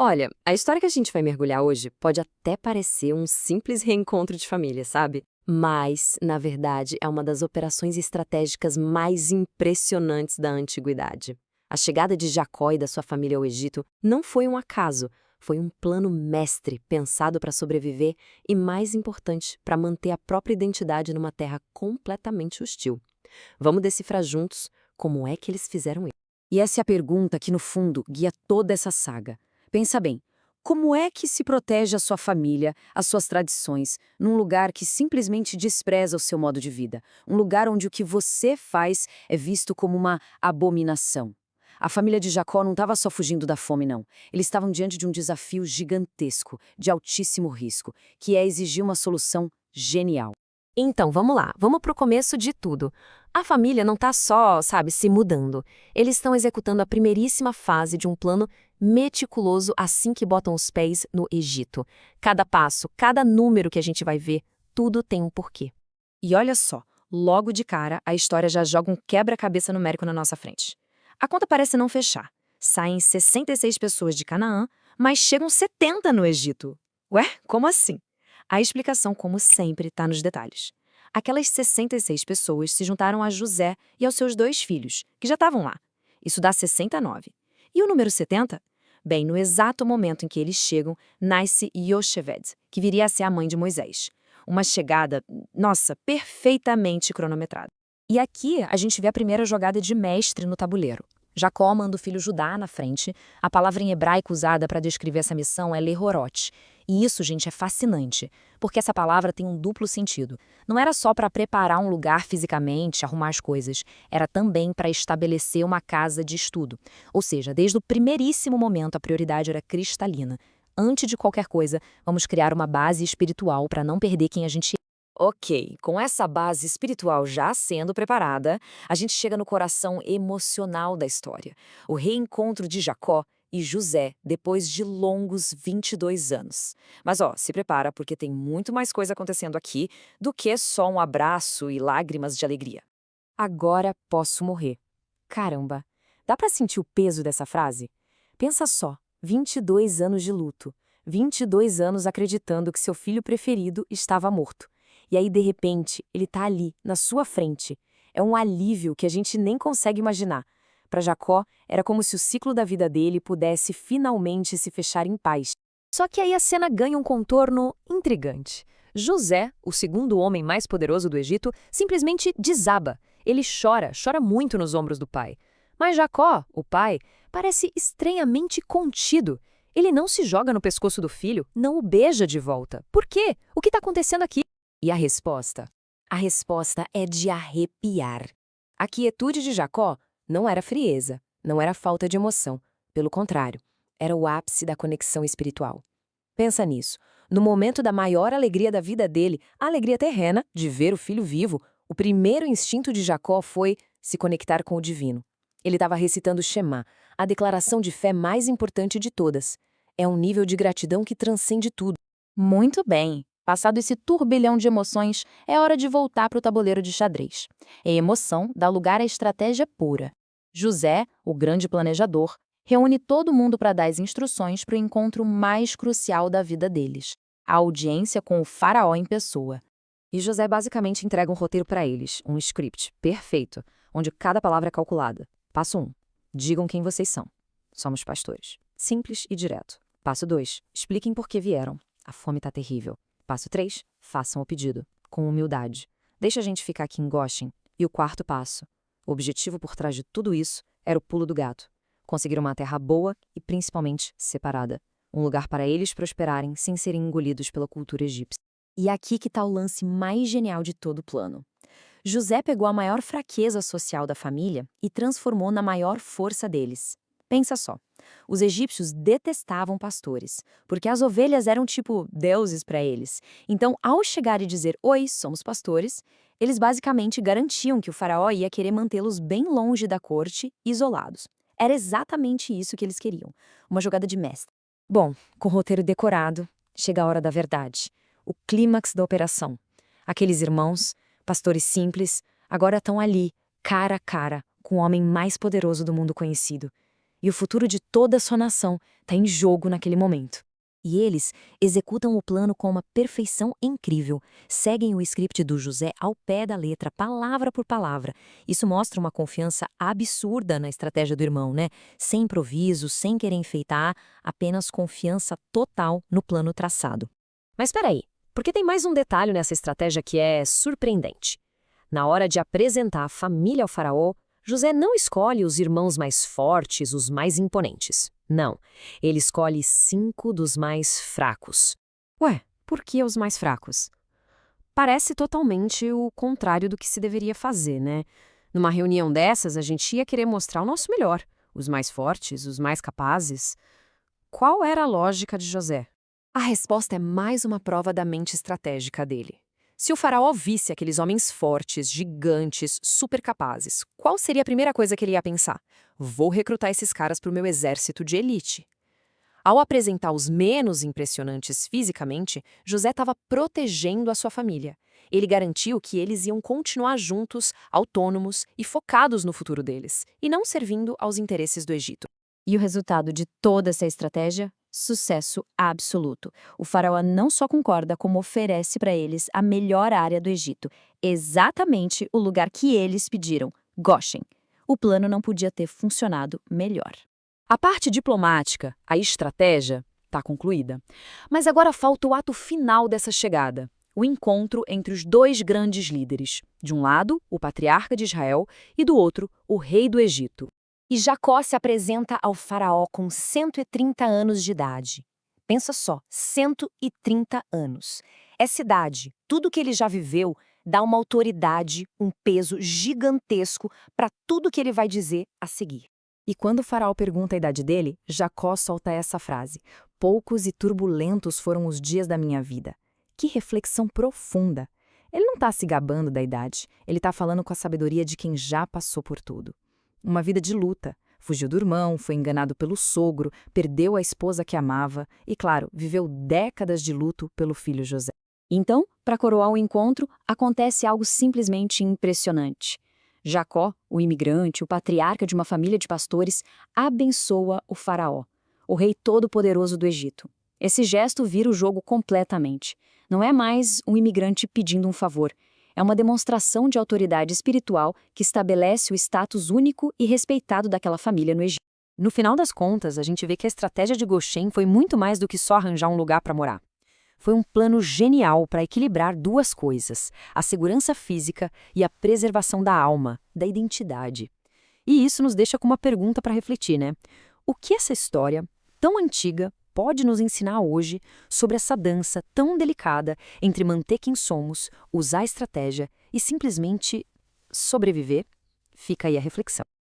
Olha, a história que a gente vai mergulhar hoje pode até parecer um simples reencontro de família, sabe? Mas, na verdade, é uma das operações estratégicas mais impressionantes da antiguidade. A chegada de Jacó e da sua família ao Egito não foi um acaso, foi um plano mestre pensado para sobreviver e, mais importante, para manter a própria identidade numa terra completamente hostil. Vamos decifrar juntos como é que eles fizeram isso. E essa é a pergunta que, no fundo, guia toda essa saga. Pensa bem, como é que se protege a sua família, as suas tradições, num lugar que simplesmente despreza o seu modo de vida? Um lugar onde o que você faz é visto como uma abominação. A família de Jacó não estava só fugindo da fome, não. Eles estavam diante de um desafio gigantesco, de altíssimo risco, que é exigir uma solução genial. Então, vamos lá, vamos pro começo de tudo. A família não tá só, sabe, se mudando. Eles estão executando a primeiríssima fase de um plano meticuloso assim que botam os pés no Egito. Cada passo, cada número que a gente vai ver, tudo tem um porquê. E olha só, logo de cara, a história já joga um quebra-cabeça numérico na nossa frente. A conta parece não fechar. Saem 66 pessoas de Canaã, mas chegam 70 no Egito. Ué, como assim? A explicação, como sempre, está nos detalhes. Aquelas 66 pessoas se juntaram a José e aos seus 2 filhos, que já estavam lá. Isso dá 69. E o número 70? Bem, no exato momento em que eles chegam, nasce Yocheved, que viria a ser a mãe de Moisés. Uma chegada, nossa, perfeitamente cronometrada. E aqui a gente vê a primeira jogada de mestre no tabuleiro. Jacó manda o filho Judá na frente. A palavra em hebraico usada para descrever essa missão é lehorot. E isso, gente, é fascinante, porque essa palavra tem um duplo sentido. Não era só para preparar um lugar fisicamente, arrumar as coisas, era também para estabelecer uma casa de estudo. Ou seja, desde o primeiríssimo momento a prioridade era cristalina. Antes de qualquer coisa, vamos criar uma base espiritual para não perder quem a gente é. Ok, com essa base espiritual já sendo preparada, a gente chega no coração emocional da história. O reencontro de Jacó e José depois de longos 22 anos. Mas ó, se prepara porque tem muito mais coisa acontecendo aqui do que só um abraço e lágrimas de alegria. Agora posso morrer. Caramba, dá pra sentir o peso dessa frase? Pensa só, 22 anos de luto, 22 anos acreditando que seu filho preferido estava morto. E aí, de repente, ele tá ali, na sua frente. É um alívio que a gente nem consegue imaginar. Para Jacó, era como se o ciclo da vida dele pudesse finalmente se fechar em paz. Só que aí a cena ganha um contorno intrigante. José, o segundo homem mais poderoso do Egito, simplesmente desaba. Ele chora, chora muito nos ombros do pai. Mas Jacó, o pai, parece estranhamente contido. Ele não se joga no pescoço do filho, não o beija de volta. Por quê? O que está acontecendo aqui? E a resposta? A resposta é de arrepiar. A quietude de Jacó não era frieza, não era falta de emoção. Pelo contrário, era o ápice da conexão espiritual. Pensa nisso. No momento da maior alegria da vida dele, a alegria terrena de ver o filho vivo, o primeiro instinto de Jacó foi se conectar com o divino. Ele estava recitando o Shema, a declaração de fé mais importante de todas. É um nível de gratidão que transcende tudo. Muito bem. Passado esse turbilhão de emoções, é hora de voltar para o tabuleiro de xadrez. A emoção dá lugar à estratégia pura. José, o grande planejador, reúne todo mundo para dar as instruções para o encontro mais crucial da vida deles, a audiência com o faraó em pessoa. E José basicamente entrega um roteiro para eles, um script perfeito, onde cada palavra é calculada. Passo 1. Digam quem vocês são. Somos pastores. Simples e direto. Passo 2. Expliquem por que vieram. A fome está terrível. Passo 3. Façam o pedido, com humildade. Deixa a gente ficar aqui em Goshen. E o quarto passo. O objetivo por trás de tudo isso era o pulo do gato. Conseguir uma terra boa e principalmente separada. Um lugar para eles prosperarem sem serem engolidos pela cultura egípcia. E aqui que está o lance mais genial de todo o plano. José pegou a maior fraqueza social da família e transformou na maior força deles. Pensa só, os egípcios detestavam pastores, porque as ovelhas eram tipo deuses para eles. Então, ao chegar e dizer, oi, somos pastores, eles basicamente garantiam que o faraó ia querer mantê-los bem longe da corte, isolados. Era exatamente isso que eles queriam, uma jogada de mestre. Bom, com o roteiro decorado, chega a hora da verdade, o clímax da operação. Aqueles irmãos, Pastores simples agora estão ali, cara a cara, com o homem mais poderoso do mundo conhecido. E o futuro de toda a sua nação está em jogo naquele momento. E eles executam o plano com uma perfeição incrível. Seguem o script do José ao pé da letra, palavra por palavra. Isso mostra uma confiança absurda na estratégia do irmão, né? Sem improviso, sem querer enfeitar, apenas confiança total no plano traçado. Mas espera aí, porque tem mais um detalhe nessa estratégia que é surpreendente. Na hora de apresentar a família ao faraó, José não escolhe os irmãos mais fortes, os mais imponentes. Não, ele escolhe 5 dos mais fracos. Ué, por que os mais fracos? Parece totalmente o contrário do que se deveria fazer, né? Numa reunião dessas, a gente ia querer mostrar o nosso melhor, os mais fortes, os mais capazes. Qual era a lógica de José? A resposta é mais uma prova da mente estratégica dele. Se o faraó visse aqueles homens fortes, gigantes, super capazes, qual seria a primeira coisa que ele ia pensar? Vou recrutar esses caras para o meu exército de elite. Ao apresentar os menos impressionantes fisicamente, José estava protegendo a sua família. Ele garantiu que eles iam continuar juntos, autônomos e focados no futuro deles, e não servindo aos interesses do Egito. E o resultado de toda essa estratégia? Sucesso absoluto. O faraó não só concorda, como oferece para eles a melhor área do Egito, exatamente o lugar que eles pediram, Goshen. O plano não podia ter funcionado melhor. A parte diplomática, a estratégia, está concluída. Mas agora falta o ato final dessa chegada, o encontro entre os 2 grandes líderes. De um lado, o patriarca de Israel, e do outro, o rei do Egito. E Jacó se apresenta ao faraó com 130 anos de idade. Pensa só, 130 anos. Essa idade, tudo que ele já viveu, dá uma autoridade, um peso gigantesco para tudo que ele vai dizer a seguir. E quando o faraó pergunta a idade dele, Jacó solta essa frase: poucos e turbulentos foram os dias da minha vida. Que reflexão profunda! Ele não está se gabando da idade, ele está falando com a sabedoria de quem já passou por tudo. Uma vida de luta. Fugiu do irmão, foi enganado pelo sogro, perdeu a esposa que amava e, claro, viveu décadas de luto pelo filho José. Então, para coroar o encontro, acontece algo simplesmente impressionante. Jacó, o imigrante, o patriarca de uma família de pastores, abençoa o faraó, o rei todo-poderoso do Egito. Esse gesto vira o jogo completamente. Não é mais um imigrante pedindo um favor. É uma demonstração de autoridade espiritual que estabelece o status único e respeitado daquela família no Egito. No final das contas, a gente vê que a estratégia de Goshen foi muito mais do que só arranjar um lugar para morar. Foi um plano genial para equilibrar 2 coisas, a segurança física e a preservação da alma, da identidade. E isso nos deixa com uma pergunta para refletir, né? O que essa história, tão antiga, pode nos ensinar hoje sobre essa dança tão delicada entre manter quem somos, usar estratégia e simplesmente sobreviver? Fica aí a reflexão.